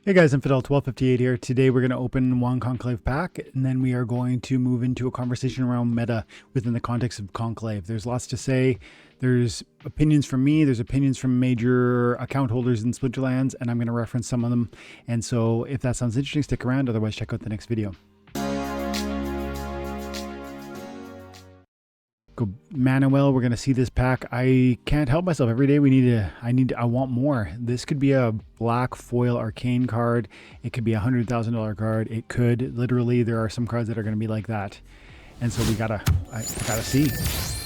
Hey guys, Infidel1258 here. Today we're going to open one Conclave pack, and then we are going to move into a conversation around meta within the context of Conclave. There's lots to say. There's opinions from me. There's opinions from major account holders in Splinterlands, and I'm going to reference some of them. And so if that sounds interesting, stick around. Otherwise, check out the next video. Go Manuel, we're gonna see this pack. I can't help myself. Every day I want more. This could be a black foil arcane card. It could be $100,000 card. It could literally, there are some cards that are gonna be like that. And so I gotta see.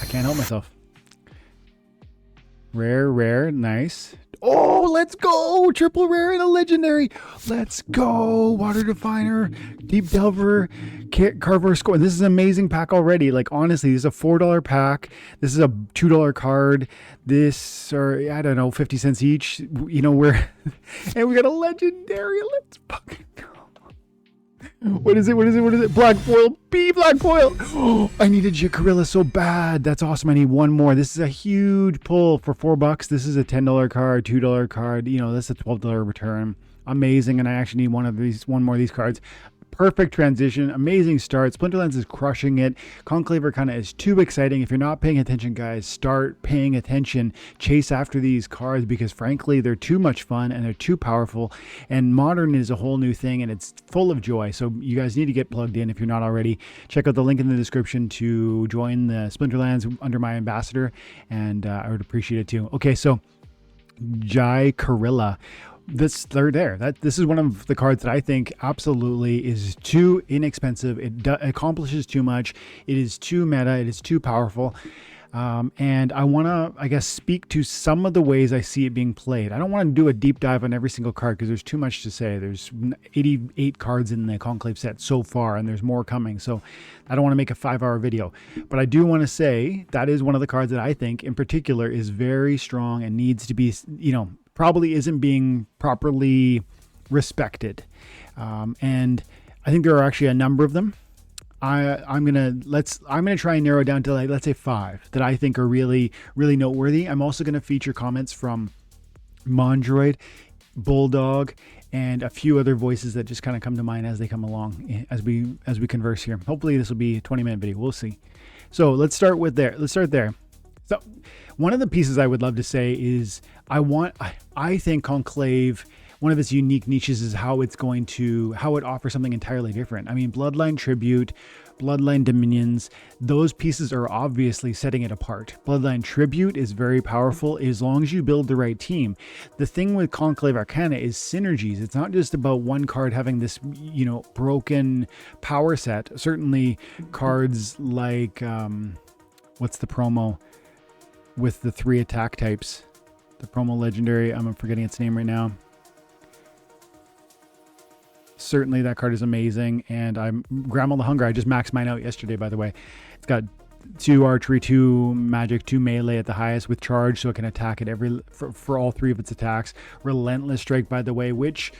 I can't help myself. Rare, nice. Oh, let's go! Triple rare and a legendary. Let's go! Water Definer, Deep Delver, Carver Score. This is an amazing pack already. Like, honestly, this is a $4 pack. This is a $2 card. This, or I don't know, 50 cents each. You know, and we got a legendary. Let's fucking go. What is it? Black foil. Black foil. Oh, I need a Jurorilla so bad. That's awesome. I need one more. This is a huge pull for $4. This is a $10 card, $2 card. You know, that's a $12 return. Amazing. And I actually need one more of these cards. Perfect transition, amazing start. Splinterlands is crushing it. Conclave Arcana is too exciting. If you're not paying attention, guys, start paying attention. Chase after these cards because, frankly, they're too much fun and they're too powerful. And modern is a whole new thing and it's full of joy. So you guys need to get plugged in if you're not already. Check out the link in the description to join the Splinterlands under my ambassador, and I would appreciate it too. Okay, so Jurorilla. This is one of the cards that I think absolutely is too inexpensive. It accomplishes too much. It is too meta. It is too powerful. And I want to, I guess, speak to some of the ways I see it being played. I don't want to do a deep dive on every single card because there's too much to say. There's 88 cards in the Conclave set so far, and there's more coming. So I don't want to make a 5-hour video. But I do want to say that is one of the cards that I think in particular is very strong and needs to be, you know, probably isn't being properly respected. And I think there are actually a number of them. I'm gonna try and narrow it down to, like, let's say 5 that I think are really, really noteworthy. I'm also gonna feature comments from Mandroid, Bulldog, and a few other voices that just kind of come to mind as they come along as we converse here. Hopefully this will be a 20-minute video. We'll see. So let's start there. So one of the pieces I would love to say is I think Conclave, one of its unique niches is how it offers something entirely different. I mean, Bloodline Tribute, Bloodline Dominions, those pieces are obviously setting it apart. Bloodline Tribute is very powerful as long as you build the right team. The thing with Conclave Arcana is synergies. It's not just about one card having this, you know, broken power set. Certainly cards like, what's the promo with the 3 attack types? The promo legendary, I'm forgetting its name right now. Certainly that card is amazing, and I'm Grandma the Hunger. I just maxed mine out yesterday, by the way. It's got 2 archery, 2 magic, 2 melee at the highest with charge, so it can attack it for all 3 of its attacks. Relentless Strike, by the way, which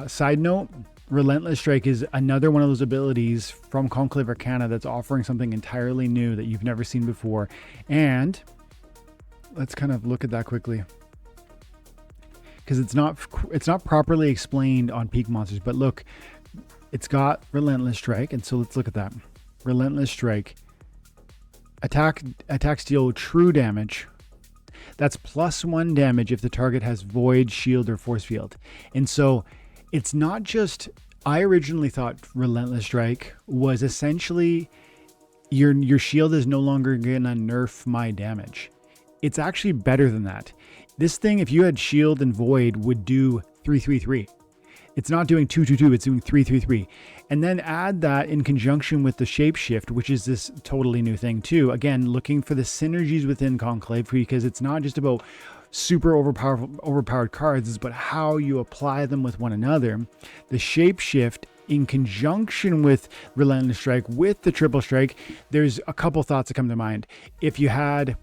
side note, Relentless Strike is another one of those abilities from Conclave Arcana that's offering something entirely new that you've never seen before. And let's kind of look at that quickly, because it's not properly explained on Peak Monsters. But look, it's got Relentless Strike, and so let's look at that. Relentless Strike, attack deal true damage. That's +1 damage if the target has Void, Shield, or Force Field. And so it's not just, I originally thought Relentless Strike was essentially your shield is no longer gonna nerf my damage. It's actually better than that. This thing, if you had Shield and Void, would do 3-3-3. It's not doing 2-2-2, it's doing 3-3-3. And then add that in conjunction with the Shapeshift, which is this totally new thing too. Again, looking for the synergies within Conclave, because it's not just about super overpowered cards, it's about how you apply them with one another. The Shapeshift in conjunction with Relentless Strike, with the Triple Strike, there's a couple thoughts that come to mind. If you had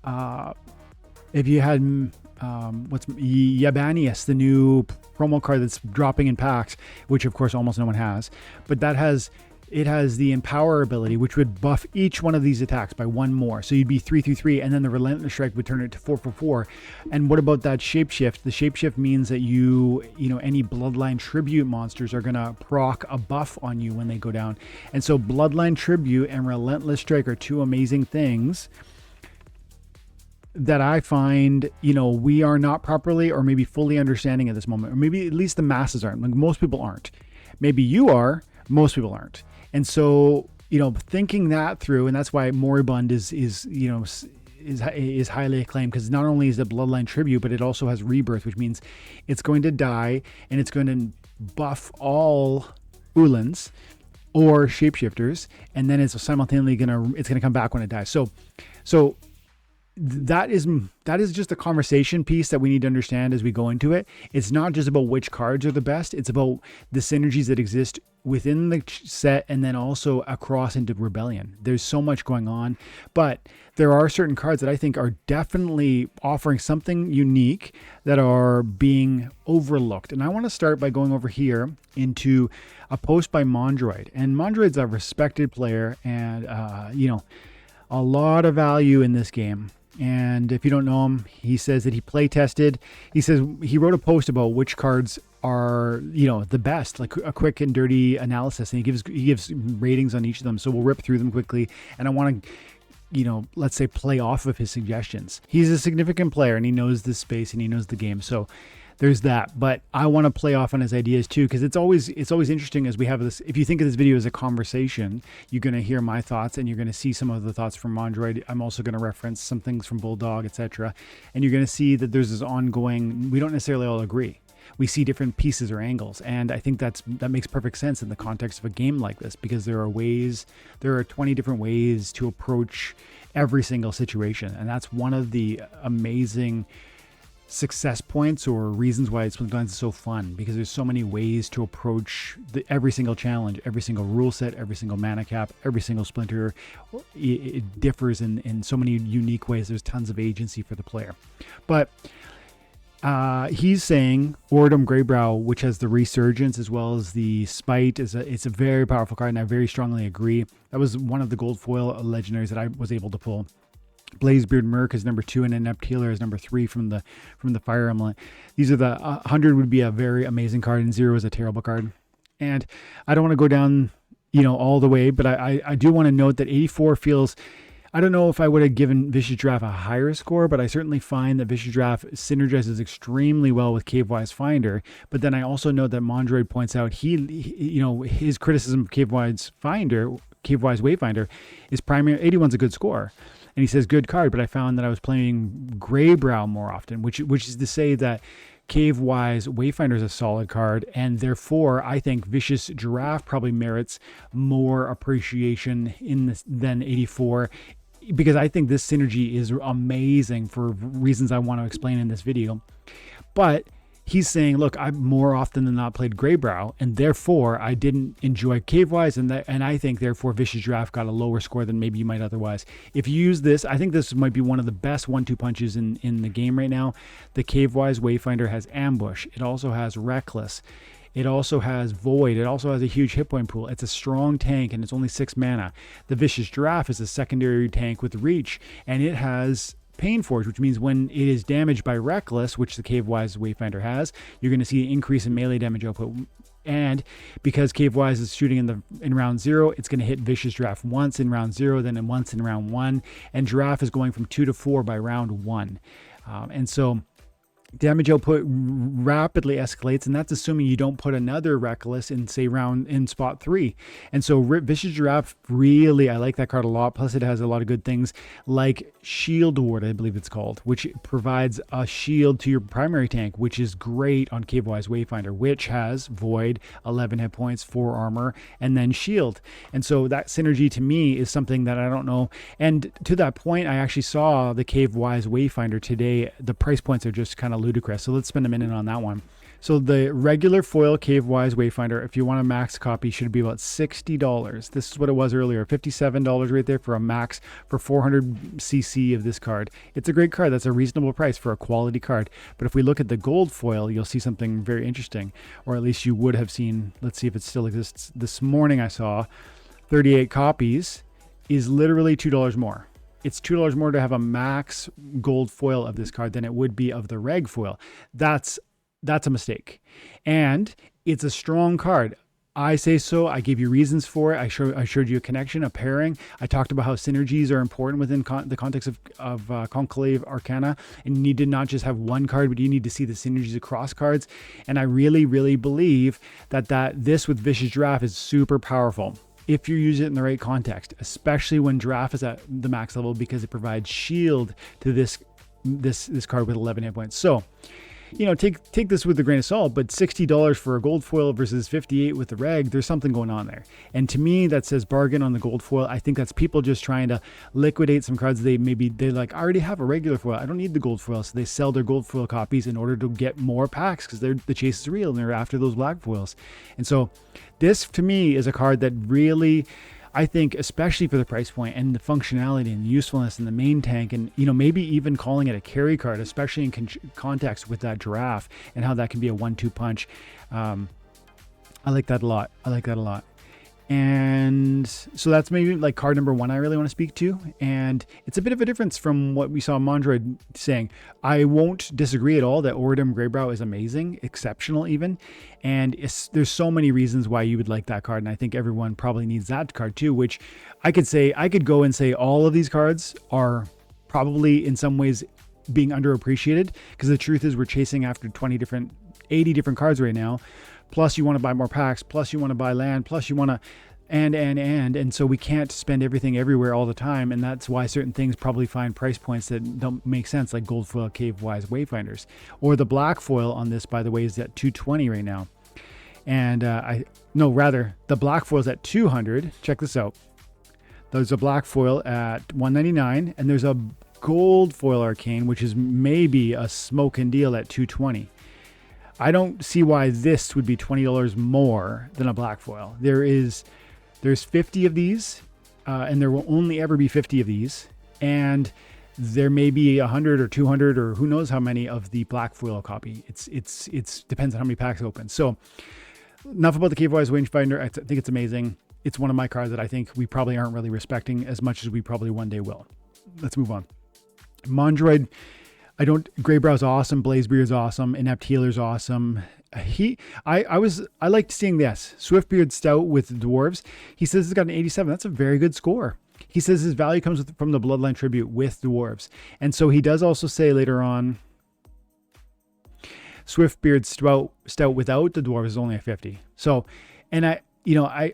what's Yabanius, the new promo card that's dropping in packs, which of course almost no one has, but that has it has the Empower ability, which would buff each one of these attacks by one more. So you'd be 3/3/3, and then the Relentless Strike would turn it to 4/4. And what about that Shapeshift? The Shapeshift means that any Bloodline Tribute monsters are going to proc a buff on you when they go down. And so Bloodline Tribute and Relentless Strike are two amazing things that I find, we are not properly or maybe fully understanding at this moment, or maybe at least the masses aren't. Like, most people aren't. Maybe you are, most people aren't. And so, thinking that through, and that's why Moribund is highly acclaimed, because not only is it Bloodline Tribute, but it also has Rebirth, which means it's going to die and it's going to buff all Ulans or Shapeshifters, and then it's simultaneously gonna come back when it dies. So that is just a conversation piece that we need to understand as we go into it. It's not just about which cards are the best. It's about the synergies that exist within the set and then also across into Rebellion. There's so much going on, but there are certain cards that I think are definitely offering something unique that are being overlooked. And I want to start by going over here into a post by Mandroid. And Mandroid's a respected player and, a lot of value in this game. And if you don't know him, he says that he play tested. He says he wrote a post about which cards are, the best, like a quick and dirty analysis. And he gives ratings on each of them. So we'll rip through them quickly. And I want to, let's say play off of his suggestions. He's a significant player and he knows this space and he knows the game. So there's that, but I want to play off on his ideas too, because it's always interesting as we have this. If you think of this video as a conversation, you're going to hear my thoughts and you're going to see some of the thoughts from Mandroid. I'm also going to reference some things from Bulldog, etc. And you're going to see that there's this ongoing, we don't necessarily all agree. We see different pieces or angles, and I think that makes perfect sense in the context of a game like this, because there are 20 different ways to approach every single situation, and that's one of the amazing success points or reasons why Splinterlands is so fun, because there's so many ways to approach every single challenge, every single rule set, every single mana cap, every single splinter. It differs in so many unique ways. There's tons of agency for the player. But he's saying Ordum Greybrow, which has the Resurgence as well as the Spite, it's a very powerful card, and I very strongly agree. That was one of the gold foil legendaries that I was able to pull. Blazebeard Merc is number 2, and Inept Healer is number 3 from the Fire Emblem. These are the 100 would be a very amazing card, and 0 is a terrible card. And I don't want to go down, all the way, but I do want to note that 84 feels. I don't know if I would have given Vicious Giraffe a higher score, but I certainly find that Vicious Giraffe synergizes extremely well with Cavewise Finder. But then I also know that Mandroid points out his criticism of Cavewise Wayfinder is primary. 81's a good score. And he says, good card, but I found that I was playing Greybrow more often, which is to say that Cavewise Wayfinder is a solid card, and therefore I think Vicious Giraffe probably merits more appreciation in this than 84, because I think this synergy is amazing for reasons I want to explain in this video. But he's saying, look, I've more often than not played Greybrow, and therefore I didn't enjoy Cavewise, and I think therefore Vicious Giraffe got a lower score than maybe you might otherwise. If you use this, I think this might be one of the best 1-2 punches in the game right now. The Cavewise Wayfinder has Ambush. It also has Reckless. It also has Void. It also has a huge hit point pool. It's a strong tank, and it's only 6 mana. The Vicious Giraffe is a secondary tank with Reach, and it has Painforge, which means when it is damaged by Reckless, which the Cavewise Wayfinder has, you're going to see an increase in melee damage output. And because Cavewise is shooting in round 0, it's going to hit Vicious Giraffe once in round 0, then once in round 1, and Giraffe is going from 2 to 4 by round 1. And so damage output rapidly escalates, and that's assuming you don't put another Reckless in, say, in spot 3. And so Vicious Giraffe, really, I like that card a lot. Plus it has a lot of good things like Shield Ward, I believe it's called, which provides a shield to your primary tank, which is great on Cavewise Wayfinder, which has Void, 11 hit points, 4 armor, and then Shield. And so that synergy to me is something that I don't know. And to that point, I actually saw the Cavewise Wayfinder today. The price points are just kind of ludicrous. So let's spend a minute on that one. So the regular foil Cavewise Wayfinder, if you want a max copy, should be about $60. This is what it was earlier, $57 right there for a max for 400 CC of this card. It's a great card. That's a reasonable price for a quality card. But if we look at the gold foil, you'll see something very interesting, or at least you would have seen. Let's see if it still exists. This morning I saw 38 copies is literally $2 more. It's $2 more to have a max gold foil of this card than it would be of the reg foil. That's a mistake. And it's a strong card. I say so. I gave you reasons for it. I showed you a connection, a pairing. I talked about how synergies are important within the context of Conclave Arcana. And you need to not just have one card, but you need to see the synergies across cards. And I really, really believe that this with Vicious Giraffe is super powerful if you use it in the right context, especially when Giraffe is at the max level, because it provides shield to this card with 11 hit points. So, take this with a grain of salt, but $60 for a gold foil versus 58 with the reg, there's something going on there. And to me, that says bargain on the gold foil. I think that's people just trying to liquidate some cards. They like, I already have a regular foil. I don't need the gold foil. So they sell their gold foil copies in order to get more packs because the chase is real and they're after those black foils. And so this to me is a card that really, I think, especially for the price point and the functionality and the usefulness in the main tank, and maybe even calling it a carry card, especially in context with that Giraffe and how that can be a 1-2 punch. I like that a lot. And so that's maybe like card number 1 I really want to speak to. And it's a bit of a difference from what we saw Mandroid saying. I won't disagree at all that Oridum Greybrow is amazing, exceptional even. And there's so many reasons why you would like that card. And I think everyone probably needs that card too, which I could go and say all of these cards are probably in some ways being underappreciated, because the truth is we're chasing after 80 different cards right now. Plus you want to buy more packs, plus you want to buy land, plus you want to and so we can't spend everything everywhere all the time, and that's why certain things probably find price points that don't make sense, like gold foil Cavewise Wayfinders, or the black foil on this, by the way, is at 220 right now. And the black foil is at 200. Check this out. There's a black foil at 199, and there's a gold foil arcane, which is maybe a smoking deal at 220. I don't see why this would be $20 more than a black foil. There's 50 of these, and there will only ever be 50 of these. And there may be 100 or 200 or who knows how many of the black foil copy. It's depends on how many packs open. So enough about the Cavewise Wayfinder. I think it's amazing. It's one of my cards that I think we probably aren't really respecting as much as we probably one day will. Let's move on. Mandroid. Greybrow's awesome. Blazebeard's awesome. Inept Healer's awesome. I liked seeing this. Swiftbeard Stout with Dwarves. He says he's got an 87. That's a very good score. He says his value comes from the Bloodline Tribute with Dwarves. And so he does also say later on, Swiftbeard Stout without the Dwarves is only a 50. So, and I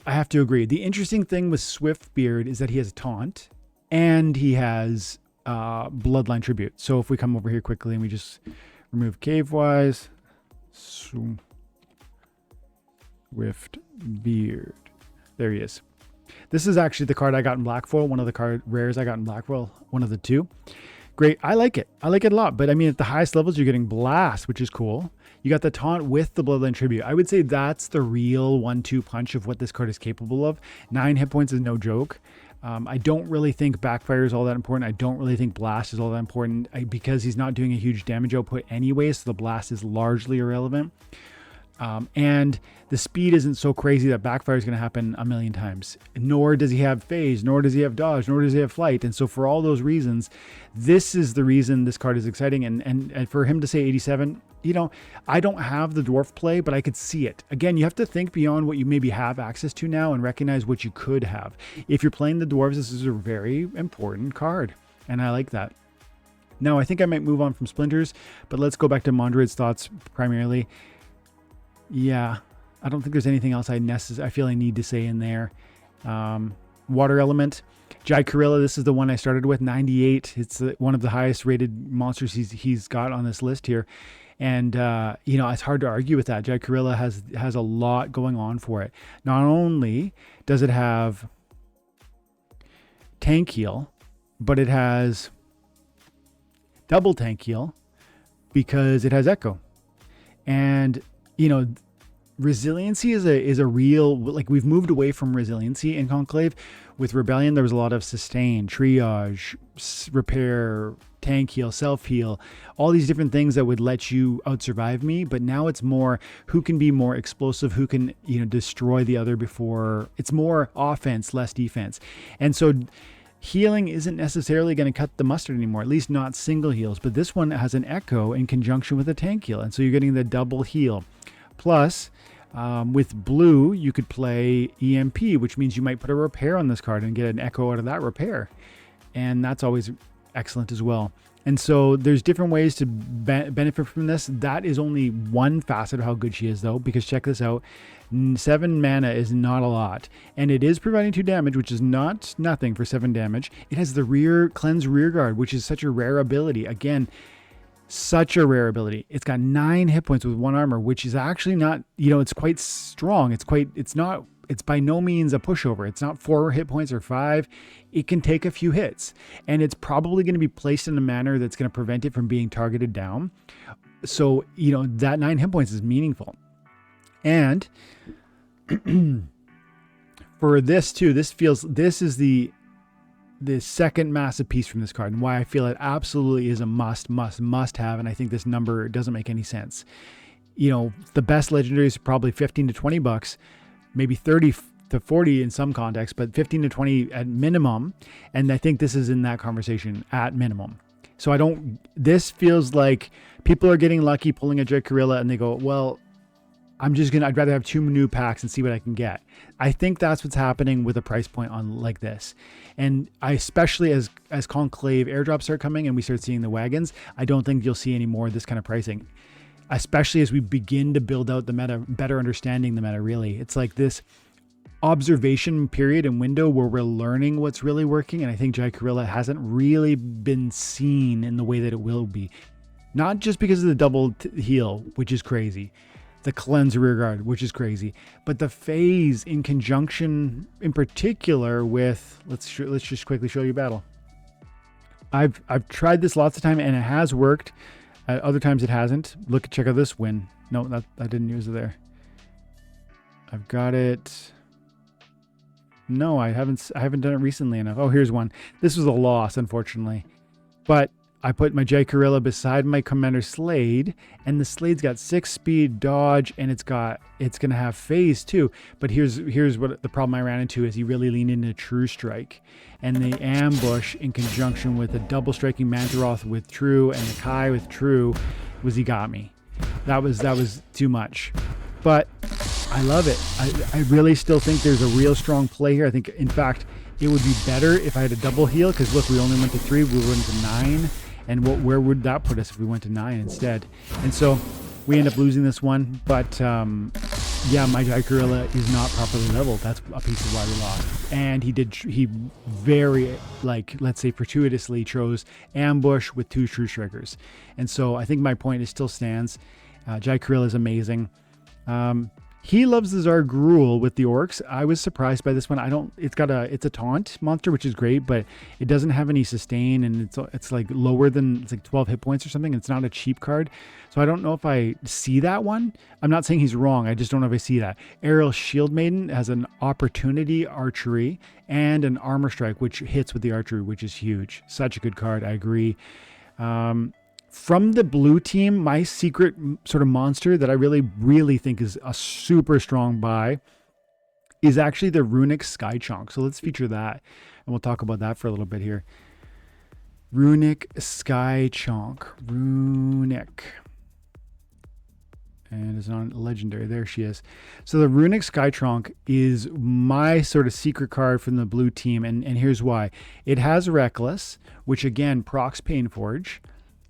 have to agree. The interesting thing with Swiftbeard is that he has a taunt and he has Bloodline Tribute. So if we come over here quickly and we just remove Cavewise Swiftbeard, there he is. This is actually the card I got in black foil, one of the card rares I got in black foil, one of the two. Great. I like it a lot, but I mean, at the highest levels you're getting Blast, which is cool. You got the taunt with the Bloodline Tribute. I would say that's the real 1-2 punch of what this card is capable of. 9 hit points is no joke. I don't really think Backfire is all that important. I don't really think Blast is all that important because he's not doing a huge damage output anyway, so the Blast is largely irrelevant. And the speed isn't so crazy that Backfire is going to happen a million times. Nor does he have Phase, nor does he have Dodge, nor does he have Flight. And so for all those reasons, this is the reason this card is exciting. And for him to say 87, I don't have the Dwarf play, but I could see it. Again, you have to think beyond what you maybe have access to now and recognize what you could have. If you're playing the Dwarves, this is a very important card. And I like that. Now, I think I might move on from Splinters, but let's go back to Mandroid's thoughts primarily. Yeah, I don't think there's anything else I feel I need to say in there. Water Element. Jurorilla, this is the one I started with, 98. It's one of the highest rated monsters he's got on this list here. And, it's hard to argue with that. Jurorilla has a lot going on for it. Not only does it have tank heal, but it has double tank heal because it has Echo. And, resiliency is a real, like, we've moved away from resiliency in Conclave. With Rebellion, there was a lot of sustain, triage, repair, tank heal, self heal, all these different things that would let you out survive me. But now it's more who can be more explosive, who can, destroy the other before. It's more offense, less defense. And so healing isn't necessarily going to cut the mustard anymore, at least not single heals. But this one has an echo in conjunction with a tank heal. And so you're getting the double heal. Plus, with blue, you could play EMP, which means you might put a repair on this card and get an echo out of that repair. And that's always excellent as well. And so there's different ways to benefit from this. That is only one facet of how good she is, though, because check this out. 7 mana is not a lot. And it is providing 2 damage, which is not nothing for 7 damage. It has the cleanse rear guard, which is such a rare ability. Again, such a rare ability. It's got 9 hit points with 1 armor, which is actually not, it's quite strong. It's by no means a pushover. It's not 4 hit points or 5. It can take a few hits, and it's probably going to be placed in a manner that's going to prevent it from being targeted down. So, that 9 hit points is meaningful. And for this too, this is the second massive piece from this card, and why I feel it absolutely is a must have. And I think this number doesn't make any sense. The best legendaries are probably $15 to $20, maybe 30 to 40 in some contexts, but 15 to 20 at minimum. And I think this is in that conversation at minimum. So this feels like people are getting lucky pulling a Jurorilla and they go, well, I'd rather have 2 new packs and see what I can get. I think that's what's happening with a price point on like this. And especially as Conclave airdrops start coming and we start seeing the wagons, I don't think you'll see any more of this kind of pricing, especially as we begin to build out the meta, better understanding the meta, really. It's like this observation period and window where we're learning what's really working. And I think Jurorilla hasn't really been seen in the way that it will be. Not just because of the double heal, which is crazy. The cleanse rear guard, which is crazy, but the phase in conjunction, in particular, with let's just quickly show you battle. I've tried this lots of time and it has worked. Other times it hasn't. Check out this win. No, I didn't use it there. I've got it. No, I haven't done it recently enough. Oh, here's one. This was a loss, unfortunately, but I put my Jurorilla beside my Commander Slade, and the Slade's got 6 speed, dodge, and it's going to have phase too. But here's what the problem I ran into is he really leaned into True Strike, and the ambush in conjunction with the double striking Mandroid with True and the Kai with True he got me. That was too much, but I love it. I really still think there's a real strong play here. I think, in fact, it would be better if I had a double heal, because look, we only went to 3, we went to 9. And where would that put us if we went to 9 instead? And so we end up losing this one. But yeah, my Jurorilla is not properly leveled. That's a piece of why we lost. And he very, let's say, fortuitously chose ambush with 2 True Strikers. And so I think my point still stands. Jurorilla is amazing. He loves the Tsar Gruul with the orcs. I was surprised by this one. It's a taunt monster, which is great, but it doesn't have any sustain, and it's like lower than, it's like 12 hit points or something. It's not a cheap card. So I don't know if I see that one. I'm not saying he's wrong. I just don't know if I see that. Aerial Shield Maiden has an opportunity archery and an armor strike, which hits with the archery, which is huge. Such a good card. I agree. From the blue team, my secret sort of monster that I really, really think is a super strong buy is actually the Runic Sky Trunk. So let's feature that, and we'll talk about that for a little bit here. Runic Sky Trunk. Runic. And it's not legendary. There she is. So the Runic Sky Trunk is my sort of secret card from the blue team, and here's why. It has Reckless, which again procs Painforge.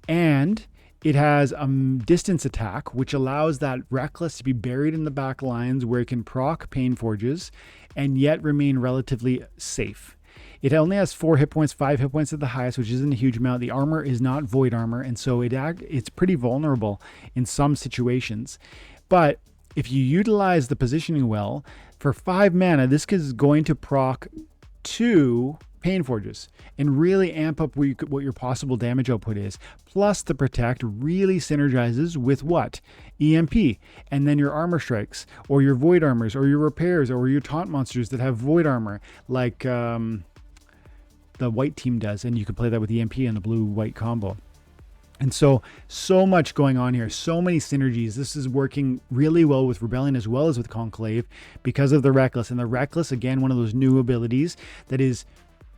And it has a distance attack, which allows that Reckless to be buried in the back lines where it can proc Painforges and yet remain relatively safe. It only has 4 hit points, 5 hit points at the highest, which isn't a huge amount. The armor is not void armor, and so it's pretty vulnerable in some situations. But if you utilize the positioning well, for 5 mana, this is going to proc 2 Pain Forges and really amp up what your possible damage output is. Plus the Protect really synergizes with what? EMP, and then your armor strikes, or your void armors, or your repairs, or your taunt monsters that have void armor, like the white team does, and you can play that with EMP and the blue-white combo. And so much going on here, so many synergies. This is working really well with Rebellion as well as with Conclave because of the Reckless. And the Reckless, again, one of those new abilities that is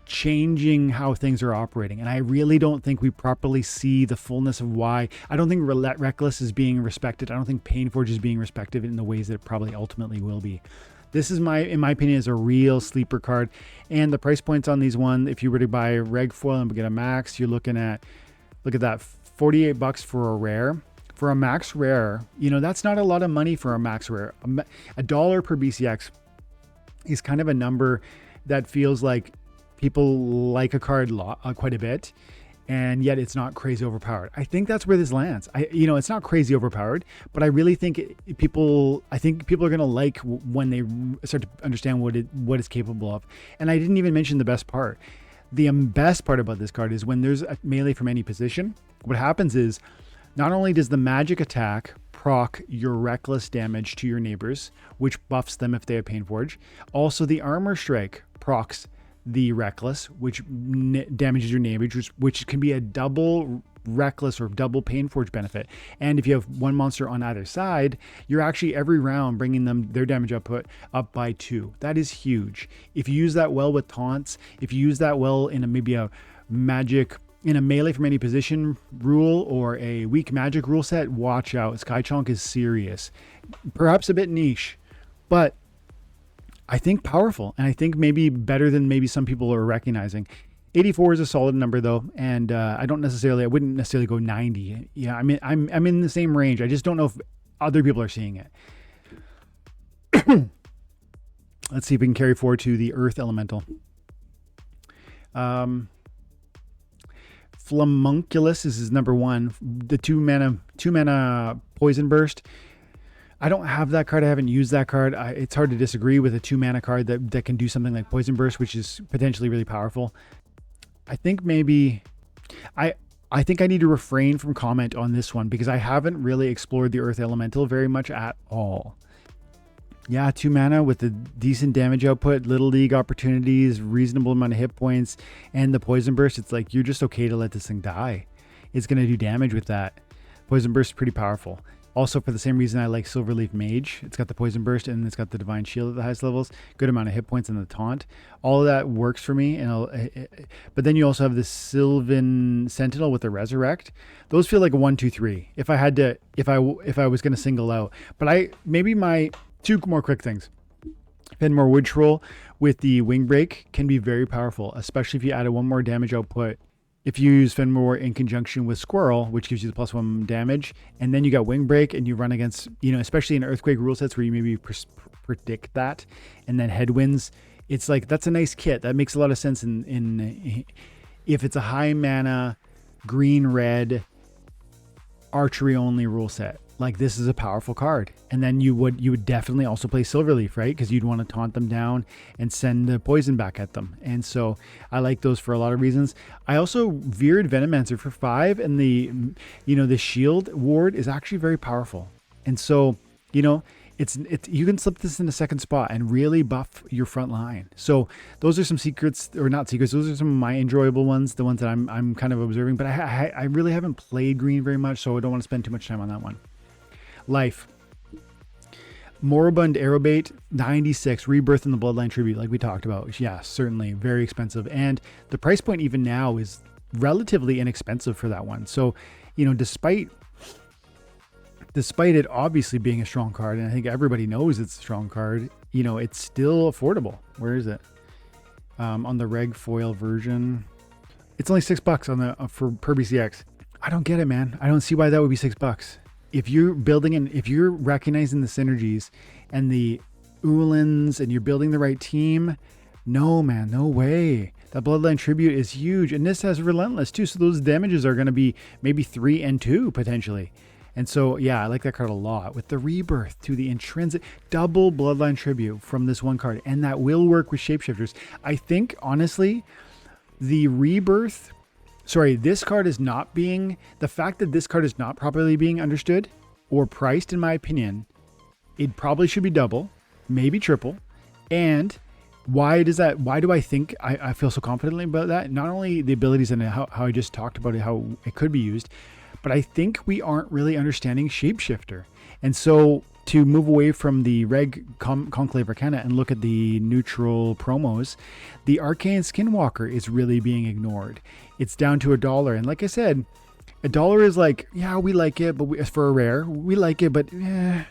changing how things are operating. And I really don't think we properly see the fullness of why. I don't think Reckless is being respected. I don't think Painforge is being respected in the ways that it probably ultimately will be. This is in my opinion, is a real sleeper card. And the price points on these one, if you were to buy a reg foil and get a max, you're looking at, look at that, $48 for a rare. For a max rare, that's not a lot of money for a max rare. $1 per BCX is kind of a number that feels like people like a card quite a bit, and yet it's not crazy overpowered. I think that's where this lands. It's not crazy overpowered, but I really think people are going to like when they start to understand what it's capable of. And I didn't even mention the best part. The best part about this card is when there's a melee from any position, what happens is not only does the magic attack proc your reckless damage to your neighbors, which buffs them if they have Painforge, also the armor strike procs the reckless, which damages your neighbors, which can be a double reckless or double Painforge benefit. And if you have one monster on either side, you're actually every round bringing their damage output up by 2. That is huge. If you use that well with taunts, if you use that well in maybe a magic, in a melee from any position rule or a weak magic rule set, watch out. Sky Trunk is serious. Perhaps a bit niche, but I think powerful, and I think maybe better than maybe some people are recognizing. 84 is a solid number though, and I wouldn't necessarily go 90. Yeah, I mean, I'm in the same range. I just don't know if other people are seeing it. Let's see if we can carry forward to the Earth Elemental. Flamunculus is number 1. The 2 mana Poison Burst. I don't have that card. I haven't used that card. It's hard to disagree with a 2 mana card that can do something like Poison Burst, which is potentially really powerful. I think maybe I think I need to refrain from comment on this one because I haven't really explored the Earth Elemental very much at all. Yeah, 2 mana with a decent damage output, little league opportunities, reasonable amount of hit points, and the Poison Burst. It's like you're just okay to let this thing die. It's going to do damage with that. Poison Burst is pretty powerful. Also, for the same reason I like Silverleaf Mage. It's got the Poison Burst and it's got the Divine Shield at the highest levels. Good amount of hit points and the Taunt. All of that works for me. But then you also have the Sylvan Sentinel with the Resurrect. Those feel like a 1, 2, 3. If I was going to single out. But maybe my 2 more quick things. Fenmore Wood Troll with the Wing Break can be very powerful, especially if you added 1 more damage output. If you use Fenmore in conjunction with Squirrel, which gives you the +1 damage, and then you got Wing Break and you run against, especially in Earthquake rule sets where you maybe predict that, and then Headwinds, it's like, that's a nice kit. That makes a lot of sense in if it's a high mana, green-red, archery-only rule set. Like, this is a powerful card. And then you would definitely also play Silverleaf, right? Because you'd want to taunt them down and send the poison back at them. And so I like those for a lot of reasons. I also veered Venomancer for 5, and the shield ward is actually very powerful. And so, it's you can slip this in the second spot and really buff your front line. So those are some secrets, or not secrets. Those are some of my enjoyable ones, the ones that I'm kind of observing. But I really haven't played green very much, so I don't want to spend too much time on that one. Life. Moribund Arrowbait, 96. Rebirth in the Bloodline Tribute, like we talked about. Yeah, certainly very expensive. And the price point even now is relatively inexpensive for that one. So, despite it obviously being a strong card, and I think everybody knows it's a strong card, it's still affordable. Where is it? On the reg foil version, it's only $6 on the per BCX. I don't get it, man. I don't see why that would be $6. If you're if you're recognizing the synergies and the Ulans and you're building the right team, no, man, no way. That Bloodline Tribute is huge. And this has Relentless too. So those damages are going to be maybe 3 and 2 potentially. And so, yeah, I like that card a lot. With the Rebirth to the intrinsic double Bloodline Tribute from this one card. And that will work with Shapeshifters. I think, honestly, The rebirth, sorry, this card is not being, the fact that this card is not properly being understood or priced, in my opinion, it probably should be double, maybe triple. And why does that, why do I think I feel so confidently about that? Not only the abilities and how I just talked about it, how it could be used, but I think we aren't really understanding Shapeshifter. And so to move away from the Conclave Arcana and look at the neutral promos, the Arcane Skinwalker is really being ignored. It's down to $1. And like I said, $1 is like, yeah, we like it, but for a rare, we like it, but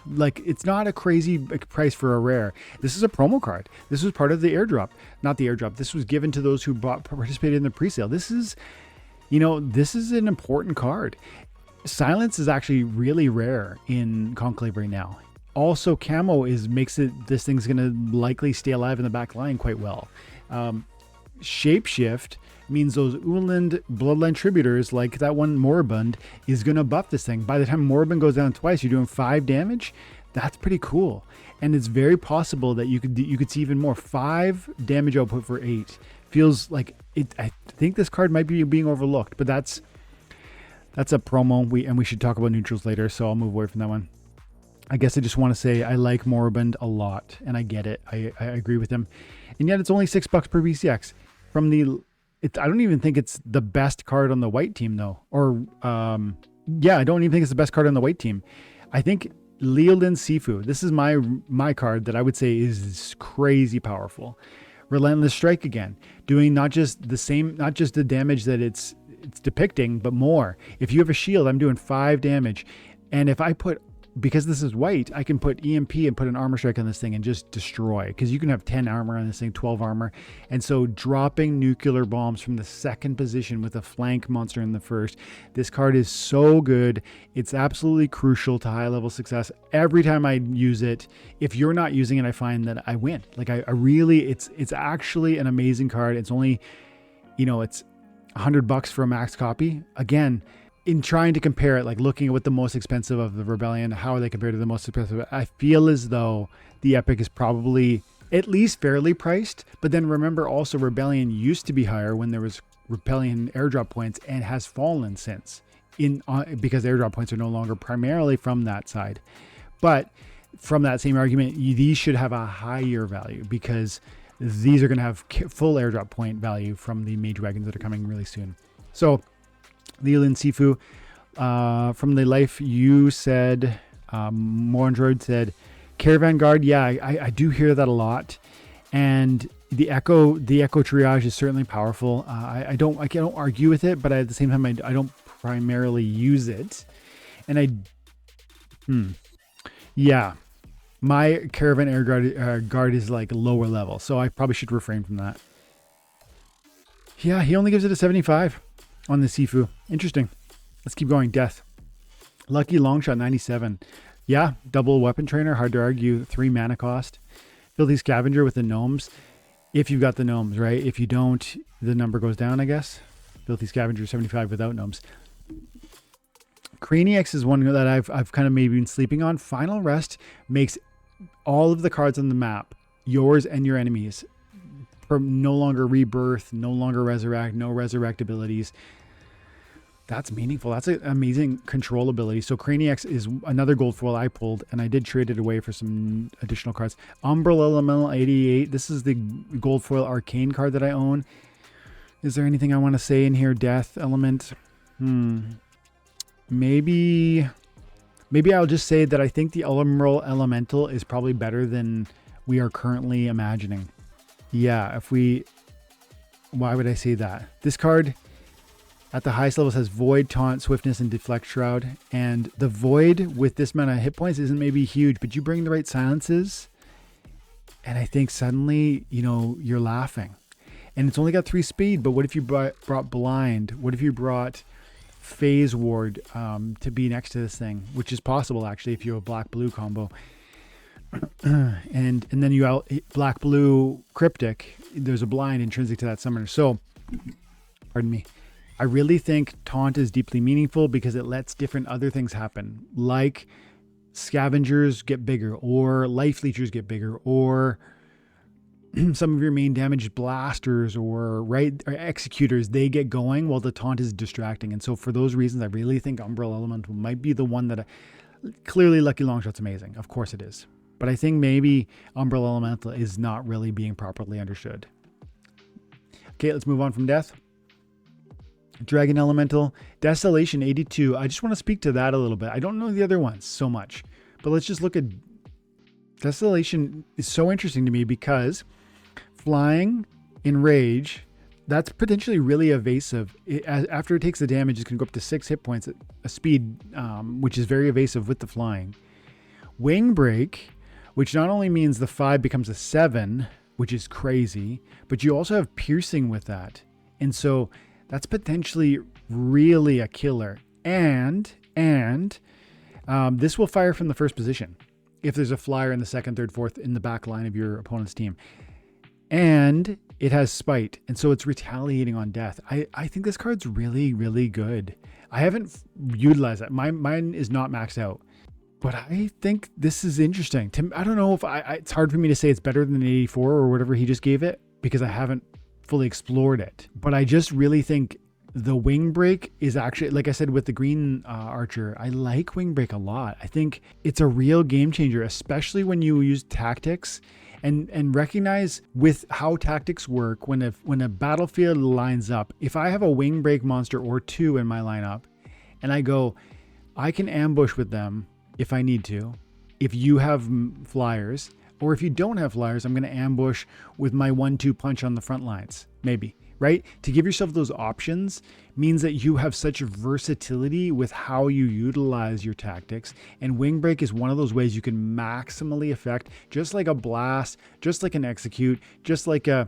like it's not a crazy price for a rare. This is a promo card. This was part of the airdrop, not the airdrop. This was given to those who participated in the presale. This is, this is an important card. Silence is actually really rare in Conclave right now. Also, camo makes it, this thing's going to likely stay alive in the back line quite well. Shapeshift means those Uland Bloodline Tributors, like that one Moribund, is going to buff this thing. By the time Moribund goes down twice, you're doing 5 damage. That's pretty cool. And it's very possible that you could see even more. 5 damage output for 8. Feels like it. I think this card might be being overlooked, but that's a promo. We should talk about neutrals later, so I'll move away from that one. I guess I just want to say I like Moribund a lot, and I get it. I agree with him. And yet it's only $6 per BCX. I don't even think it's the best card on the white team, though. Or, I don't even think it's the best card on the white team. I think Leoldin Sifu, this is my card that I would say is crazy powerful. Relentless Strike again, doing not just the damage that it's depicting, but more. If you have a shield, I'm doing 5 damage. And if I because this is white, I can put EMP and put an armor strike on this thing and just destroy, because you can have 10 armor on this thing, 12 armor. And so dropping nuclear bombs from the second position with a flank monster in the first, this card is so good. It's absolutely crucial to high level success. Every time I use it, if you're not using it, I find that I win. Like I really, it's actually an amazing card. It's only, it's $100 for a max copy. Again, in trying to compare it, like looking at what the most expensive of the Rebellion, how are they compared to the most expensive? I feel as though the Epic is probably at least fairly priced. But then remember also, Rebellion used to be higher when there was Rebellion airdrop points, and has fallen since because airdrop points are no longer primarily from that side. But from that same argument, these should have a higher value, because these are going to have full airdrop point value from the mage wagons that are coming really soon. So Leland Sifu, from the life you said, Mandroid said, Caravan Guard. Yeah, I do hear that a lot. And the Echo Triage is certainly powerful. I don't argue with it, but at the same time, I don't primarily use it. And my Caravan Air Guard is like lower level, so I probably should refrain from that. Yeah, he only gives it a 75 on the Sifu. Interesting. Let's keep going. Death. Lucky Longshot 97. Yeah, double weapon trainer. Hard to argue. 3 mana cost. Filthy Scavenger with the gnomes. If you've got the gnomes, right? If you don't, the number goes down, I guess. Filthy Scavenger 75 without gnomes. Craniax is one that I've kind of maybe been sleeping on. Final Rest makes all of the cards on the map, yours and your enemies, no longer rebirth, no longer resurrect, no resurrect abilities. That's meaningful. That's an amazing control ability. So Craniax is another gold foil I pulled, and I did trade it away for some additional cards. Umbrell Elemental 88. This is the gold foil arcane card that I own. Is there anything I want to say in here? Death element. Maybe I'll just say that I think the Umbrell Elemental is probably better than we are currently imagining. Yeah, why would I say that? This card at the highest levels has Void, Taunt, Swiftness, and Deflect Shroud. And the Void with this amount of hit points isn't maybe huge, but you bring the right silences, and I think suddenly, you're laughing. And it's only got 3 speed, but what if you brought Blind? What if you brought Phase Ward to be next to this thing? Which is possible, actually, if you have a black-blue combo. and then you black-blue Cryptic. There's a Blind intrinsic to that summoner. So, pardon me. I really think Taunt is deeply meaningful because it lets different other things happen, like Scavengers get bigger, or Life Leechers get bigger, or some of your main damage blasters or executors, they get going while the taunt is distracting. And so for those reasons, I really think Umbrell Elemental might be the one that clearly Lucky Longshot's amazing. Of course it is. But I think maybe Umbrell Elemental is not really being properly understood. Okay, let's move on from Death. Dragon Elemental, Desolation 82. I just want to speak to that a little bit. I don't know the other ones so much, but let's just look at Desolation. Is so interesting to me because flying, enrage, that's potentially really evasive. After it takes the damage, it's going to go up to 6 hit points at a speed, which is very evasive with the flying. Wing Break, which not only means the 5 becomes a 7, which is crazy, but you also have piercing with that. And so that's potentially really a killer. And this will fire from the first position if there's a flyer in the second, third, fourth in the back line of your opponent's team. And it has spite, and so it's retaliating on death. I think this card's really, really good. I haven't utilized that. Mine is not maxed out, but I think this is interesting. I don't know if it's hard for me to say it's better than 84 or whatever he just gave it because I haven't fully explored it. But I just really think the Wing Break is actually, like I said with the green archer, I like Wing Break a lot. I think it's a real game changer, especially when you use tactics and recognize with how tactics work when a battlefield lines up. If I have a Wing Break monster or 2 in my lineup and I go, I can ambush with them if I need to. If you have flyers, or if you don't have flyers, I'm going to ambush with my 1-2 punch on the front lines, maybe, right? To give yourself those options means that you have such versatility with how you utilize your tactics. And Wing Break is one of those ways you can maximally affect, just like a blast, just like an execute, just like a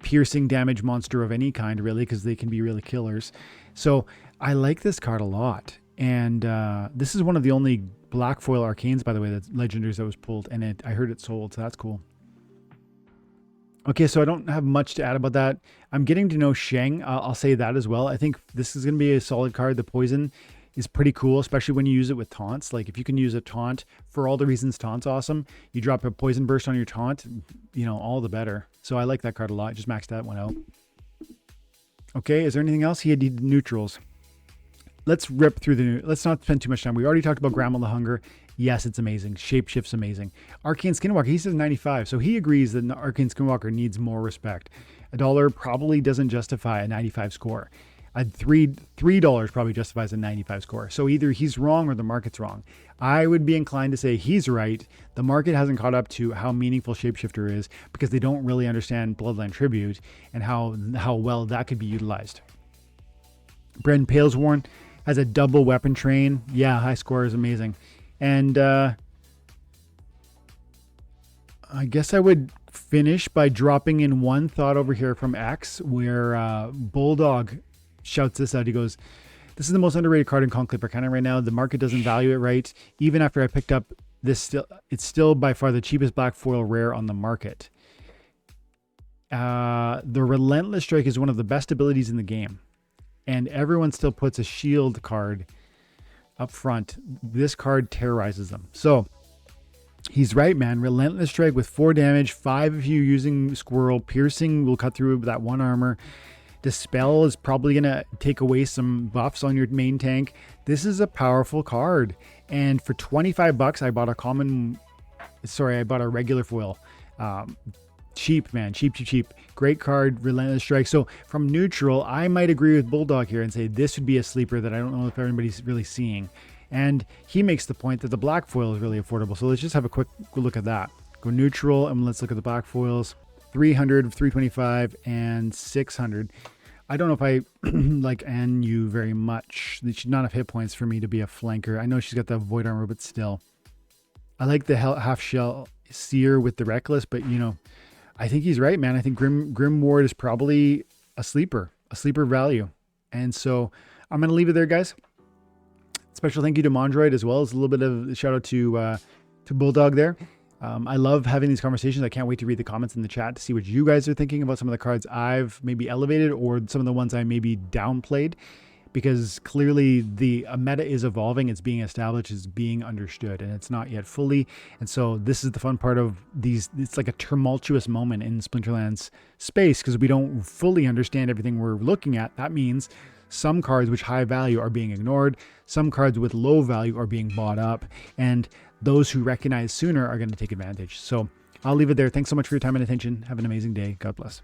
piercing damage monster of any kind, really, because they can be really killers. So I like this card a lot. And this is one of the only black foil arcanes, by the way, that's legendaries that was pulled, and I heard it sold, so that's cool. Okay, so I don't have much to add about that. I'm getting to know Sheng. I'll say that as well. I think this is going to be a solid card. The poison is pretty cool, especially when you use it with taunts. Like if you can use a taunt for all the reasons taunt's awesome, you drop a poison burst on your taunt, you know, all the better. So I like that card a lot. Just maxed that one out. Okay, is there anything else? He had neutrals. Let's rip through let's not spend too much time. We already talked about Grandma the Hunger. Yes, it's amazing. Shapeshift's amazing. Arcane Skinwalker, he says 95. So he agrees that Arcane Skinwalker needs more respect. $1 probably doesn't justify a 95 score. $3 probably justifies a 95 score. So either he's wrong or the market's wrong. I would be inclined to say he's right. The market hasn't caught up to how meaningful Shapeshifter is because they don't really understand Bloodline Tribute and how well that could be utilized. Bren Palesworn has a double weapon train. Yeah, high score is amazing. And I guess I would finish by dropping in one thought over here from X, where Bulldog shouts this out. He goes, "This is the most underrated card in Conclave Arcana right now. The market doesn't value it right. Even after I picked up this, it's still by far the cheapest black foil rare on the market. The Relentless Strike is one of the best abilities in the game. And everyone still puts a shield card up front. This card terrorizes them." So he's right, man. Relentless Strike with 4 damage, 5 if you're using Squirrel. Piercing will cut through that 1 armor. Dispel is probably going to take away some buffs on your main tank. This is a powerful card. And for 25 bucks, I bought a regular foil. Cheap, man. Cheap. Great card, Relentless Strike. So from neutral, I might agree with Bulldog here and say this would be a sleeper that I don't know if everybody's really seeing. And he makes the point that the black foil is really affordable. So let's just have a quick look at that. Go neutral and let's look at the black foils. 300, 325, and 600. I don't know if I like Anu very much. She's not enough hit points for me to be a flanker. I know she's got the void armor, but still. I like the half shell seer with the reckless, but you know, I think he's right, man. I think Grim Ward is probably a sleeper value. And so I'm going to leave it there, guys. Special thank you to Mandroid as well as a little bit of a shout out to Bulldog there. I love having these conversations. I can't wait to read the comments in the chat to see what you guys are thinking about some of the cards I've maybe elevated or some of the ones I maybe downplayed. because clearly the meta is evolving, it's being established, it's being understood, and it's not yet fully. And so this is the fun part of these. It's like a tumultuous moment in Splinterlands space because we don't fully understand everything we're looking at. That means some cards with high value are being ignored, some cards with low value are being bought up, and those who recognize sooner are going to take advantage. So I'll leave it there. Thanks so much for your time and attention. Have an amazing day. God bless.